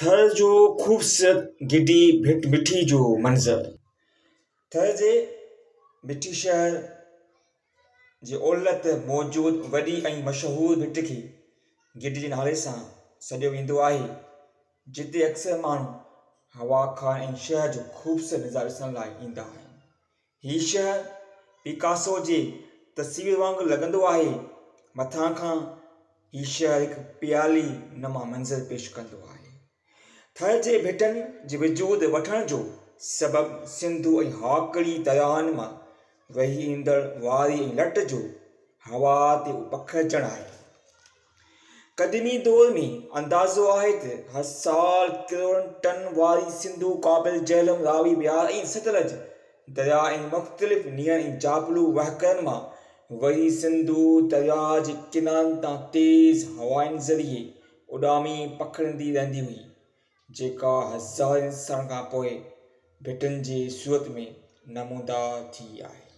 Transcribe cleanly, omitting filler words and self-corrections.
थर जो ख़ूबसूरत गिडी भिट मिठी जो मंज़र। थर जे मिठी शहर जे ओलत मौजूदु वॾी ऐं मशहूरु भिट खे गिडी जे नाले सां सॾियो वेंदो आहे, जिते अक्सर माण्हू हवा खां ऐं शहर जो ख़ूबसूरत नज़ारो ॾिसण लाइ ईंदा आहिनि। हीउ शहर पिकासो जे तस्वीर वांगुरु लॻंदो आहे। मथां खां हीउ शहर हिकु प्याली नमा मंज़र पेश कंदो आहे। थर जे भिटनि जे वजूद वठण जो सबबु सिंधु ऐं हाकड़ी दरियाहनि मां वही ईंदड़ वारी ऐं लट जो हवा ते पखिड़िजणु आहे। क़दीमी दौर में अंदाज़ो आहे त हर साल किरोड़नि टन वारी सिंधु, काबिल, झेलम, रावी, ब्यार ऐं सतलज दरिया ऐं मुख़्तलिफ़ नीरनि ऐं जाबिलू वहिकरनि मां वही सिंधु दरिया जे किनारनि तां तेज़ हवाउनि ज़रिए उॾामी पखिड़ंदी रहंदी हुई, जेका हज़ारनि सालनि खां पोइ भिटनि जे सूरत में नमूदार थी आहे।